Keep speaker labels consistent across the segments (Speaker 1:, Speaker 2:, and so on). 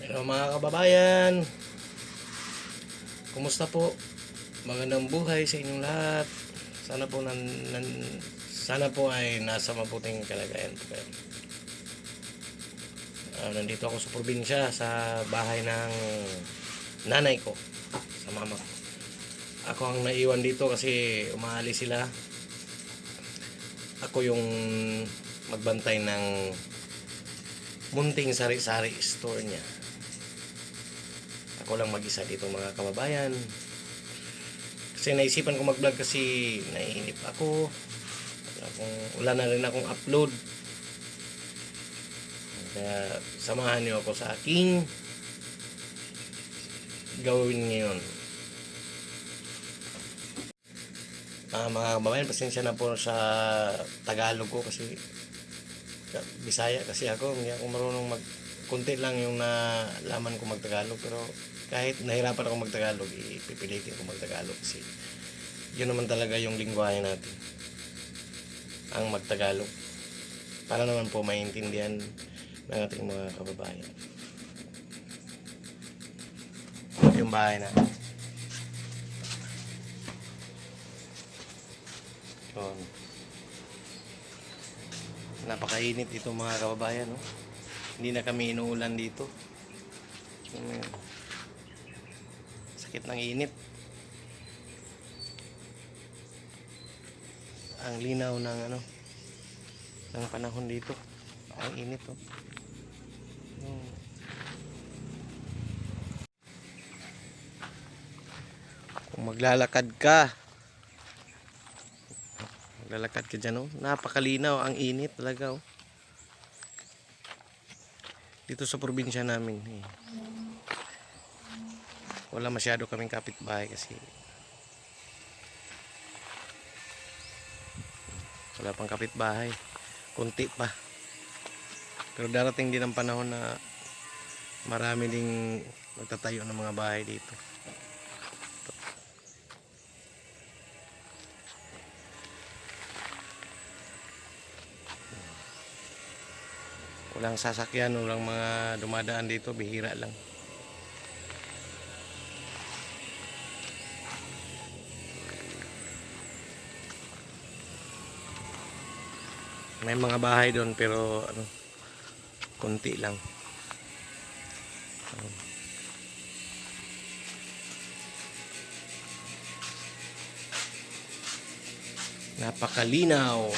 Speaker 1: Hello mga kababayan, kumusta po? Magandang buhay sa inyong lahat. Sana po sana po ay nasa mabuting kalagayan po kayo. Nandito ako sa probinsya sa bahay ng nanay ko, sa mama ko. Ako ang naiwan dito kasi umaalis sila. Ako yung magbantay ng munting sari-sari store niya. Ako lang mag-isa dito mga kababayan. Kasi naisipan ko mag-vlog kasi naiinip ako. Wala na rin akong upload. Kaya samahan niyo ako sa aking gawin ngayon. Mga kababayan, pasensya na po sa Tagalog ko kasi Bisaya kasi ako. Hindi ako marunong kunti lang yung nalaman ko mag-Tagalog, pero kahit nahirapan ako mag-Tagalog, ipipilitin ko mag-Tagalog kasi yun naman talaga yung lingwahe natin, ang mag-Tagalog, para naman po maintindihan ng ating mga kababayan yung bahay na yun. Napakainit ito mga kababayan, no? Hindi na kami inuulan dito. Sakit ng init. Ang linaw ng ng panahon dito. Ang init, oh. Kung maglalakad ka dyan, oh. Napakalinaw, ang init talaga, oh. Dito sa probinsya namin, wala masyado kaming kapitbahay kasi wala pang kapitbahay, kunti pa. Pero darating din ang panahon na marami ding magtatayo ng mga bahay dito. Walang sasakyan, walang mga dumadaan dito, bihira lang. May mga bahay doon pero konti lang. Napakalinaw.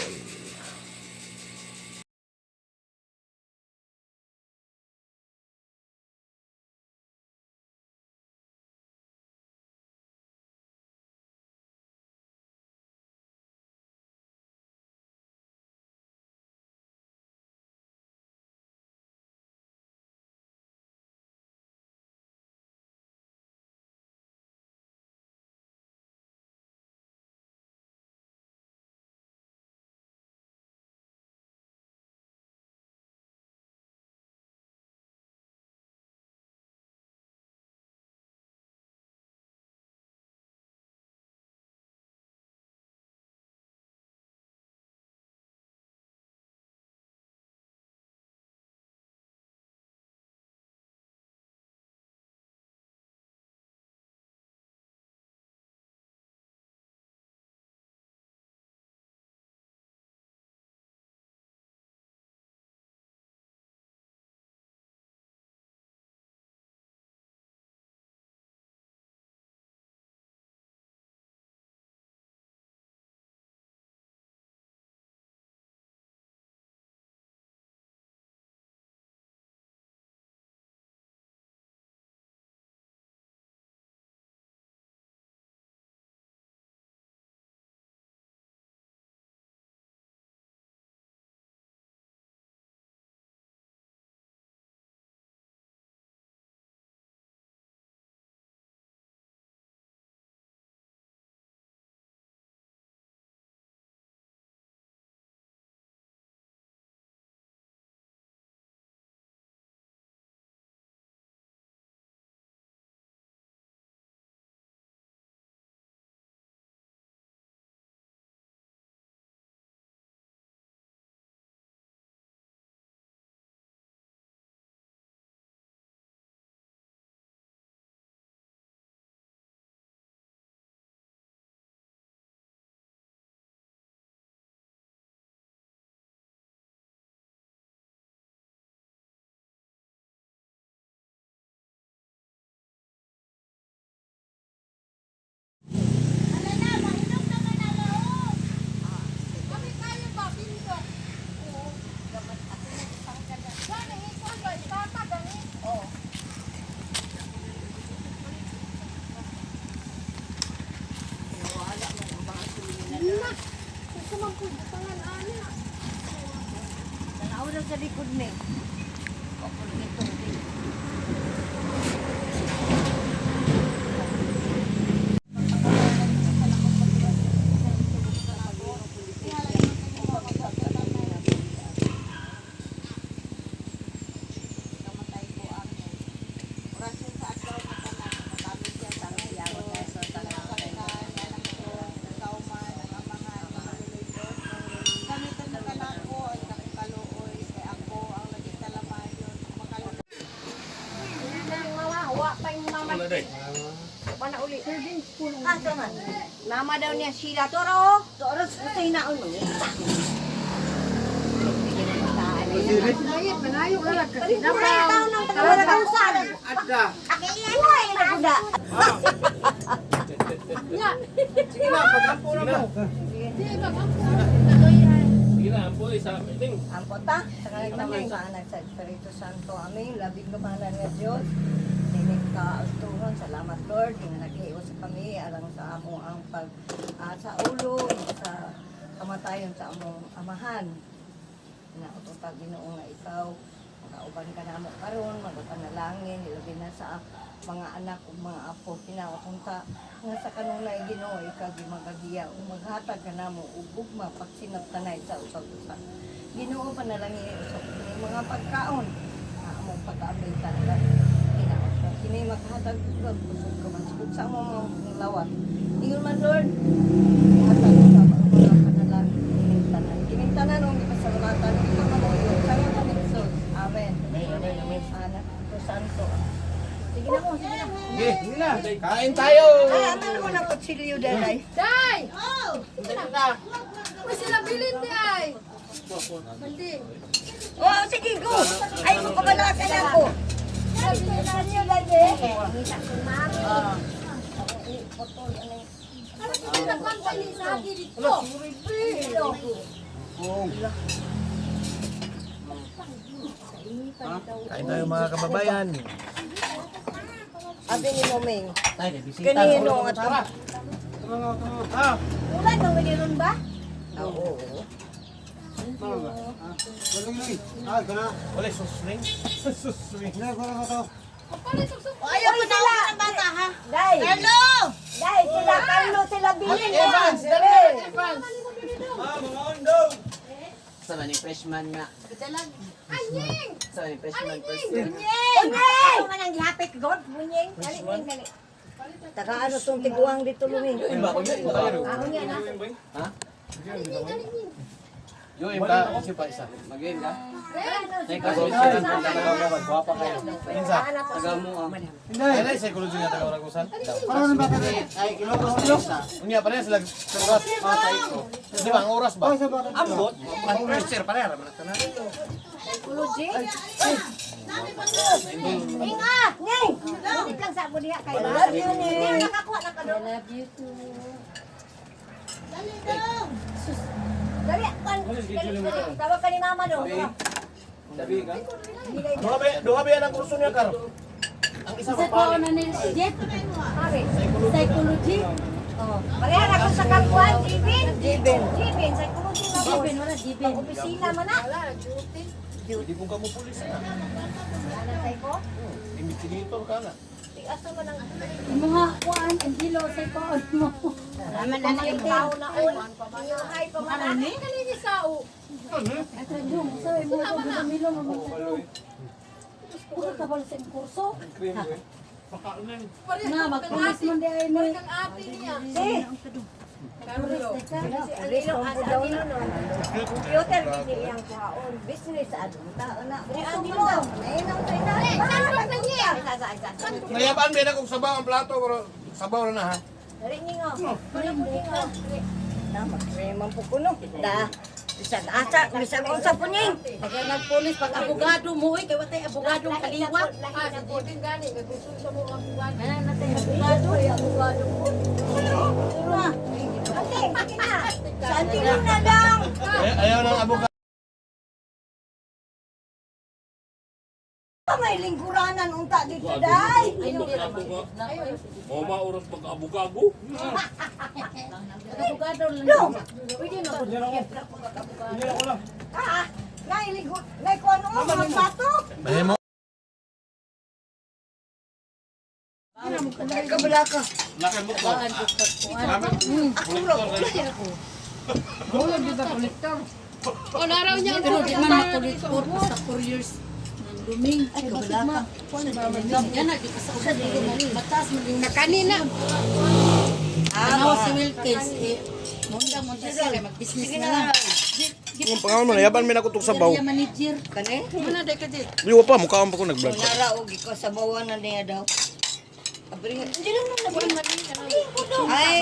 Speaker 2: ni. Ako nito din. Nama daw niya Sheila Toro. Toro sa inaon mo. Manayo ka lang kasi
Speaker 3: Ada.
Speaker 2: Uy, nakuda.
Speaker 3: Sige na, pagkampo na mo.
Speaker 4: Sige na, po sa meeting.
Speaker 2: Ang pota, sa kanig naman sa anak sa Espiritu Santo. Amin. Labing kapanan nga Diyos. Dinig ka altuhon. Salamat Lord. Nga nag-ios kami. Alang sa among ang pag sa ulo. Sa kamatayon sa among amahan. Naututag Ginoo nga ikaw. Makauban ka na mo karon. Magpanalangin. Ilabi na sa mga anak o mga apo. Kinaupunta nga sa kanunay Ginoo. Ikaw gimagagiya. Maghatag ka na mo. Ugugma. Pagsinaptanay sa usag-usag. Ginoo panalangin. Usag mga pagkaon. Among pag-aabay talaga. Kini maghatag ko kusog ka man sa mga lawat. Ingon man Lord, hatag sa mga panalangin kinintanan ang gipasalamatan ito maluyo sa mga pamilya. Amen. Amen. Anak ko santo. Sige na ko, sige na.
Speaker 3: Sige na. Kain tayo.
Speaker 2: Ay, ano mo ng kutsilyo daday?
Speaker 5: Day!
Speaker 3: Sige na.
Speaker 5: May sila bilin di ay! Mandi.
Speaker 2: Oh, sige go. Ay, magkabalakan ako. Bilisan niyo dadi. Ngita ko mami. Potol ano.
Speaker 5: Ano ko pinagkantay ni Sagi dito?
Speaker 1: Kain tayo mga kababayan.
Speaker 2: Abi ni Moming.
Speaker 3: Tayo, bisita.
Speaker 2: Kanino nga to?
Speaker 3: Ah,
Speaker 2: Ulan bang maniron ba? Oo.
Speaker 3: ah, kana.
Speaker 1: Wala susling.
Speaker 3: Suswing na ko na to.
Speaker 2: Ayaw mo sila ng bata ha? Dai. Carlo! Dai, sila Carlo, sila Bilin.
Speaker 3: Evans,
Speaker 2: Bilin.
Speaker 3: mga ondo.
Speaker 6: Sama ni freshman nga.
Speaker 5: Anying!
Speaker 6: Sama ni freshman first.
Speaker 2: Bunyeng! Ano man ang gihapit, God? Bunyeng? Dali, dali. Taka ano tong tiguang dito luming.
Speaker 6: Ako yun.
Speaker 2: Ako niya na.
Speaker 6: Ha?
Speaker 3: Yung impa, si pa isa.
Speaker 6: Mag-game ka?
Speaker 2: Ay,
Speaker 6: Guwapa kayo.
Speaker 1: Minsa.
Speaker 6: Taga mo ah.
Speaker 1: Ay, na psychology nga taga-Uragusan.
Speaker 3: Ano ba ka ay Ilocos na isa.
Speaker 1: Unya pa rin sila sa oras. Di ba ang oras ba?
Speaker 3: Ambot. Ang pressure pare ra man tanan.
Speaker 2: psychology? Inga! Ning! Dito lang sa abo diha kay love you, Ning. Nakakuha na ka doon. I love you too. Dali dong! Dali, tawag ka ni mama doon.
Speaker 6: Sabi ka?
Speaker 1: Duha ba yan ang kurso niya, Kar? Ang isa
Speaker 5: Sa ko na ni Jet.
Speaker 2: Pare.
Speaker 5: Psychology.
Speaker 2: Oh, pareha na ko sa kapuan, Jibin. Jibin, psychology na ko.
Speaker 5: Jibin, wala Jibin.
Speaker 2: Opisina man na.
Speaker 5: Wala, duty.
Speaker 1: Di kung kamo pulis na.
Speaker 2: Ano psycho?
Speaker 1: Investigator ka na.
Speaker 2: Asa man ang
Speaker 5: Mga kuan, ang hilo sa kuan mo.
Speaker 2: naman na yung tao na ul. Yung ay pa man.
Speaker 5: Ano ni? Kanini sao? Ito yung sa mo ko dumilo mo. Puro ka bala sa kurso. Na magpulis man di ay mo. Kang ate niya.
Speaker 2: Si.
Speaker 5: Carlo.
Speaker 2: Computer kasi iyang kuhaon. Business adunta. Ano mo? Nainaw sa ina.
Speaker 5: Saan na niya?
Speaker 1: Nayabaan ba na kung sabaw ang plato, pero sabaw na ha.
Speaker 2: Narinig nga. Na, mag-creman po kuno. Da. Bisan asa, bisan unsa po ning.
Speaker 5: Pag nagpulis, pag abogado mo, kay watay abogado kaliwa. Jibin gani, gusto sa mo ang abogado.
Speaker 2: Ano natay abogado? Abogado mo. Ate, sige na. Saan tingin na lang?
Speaker 1: Ayaw ng abogado.
Speaker 2: May lingkuranan unta dito, day.
Speaker 4: Mama oras pag-abugago.
Speaker 5: Abogado lang.
Speaker 2: No.
Speaker 5: Pwede na po.
Speaker 2: Ah, Nailigo, naikuan mo, mga plato.
Speaker 1: Bahay mo.
Speaker 2: Kabala ka.
Speaker 4: Laki mo ko.
Speaker 5: O, naraw niya ang
Speaker 7: Pero di man makulit-kot basta 4 years ng luming.
Speaker 2: Ay, kabala ka.
Speaker 7: Yan na, di ka sa usad. Mataas mo din.
Speaker 5: kanina.
Speaker 7: Tanaw si Wilkins, munda siya, kaya mag-business na lang.
Speaker 1: Yung pangalan mo na, yaban may nakutok sa baw.
Speaker 7: Siya manager.
Speaker 2: Kani?
Speaker 5: Muna, day ka din.
Speaker 1: Di wa pa, mukha pa ko nag-vlog.
Speaker 2: Naraog ikaw sa bawan na niya daw. Abri,
Speaker 5: Hindi lang naman nabuhan man yun.
Speaker 2: ay,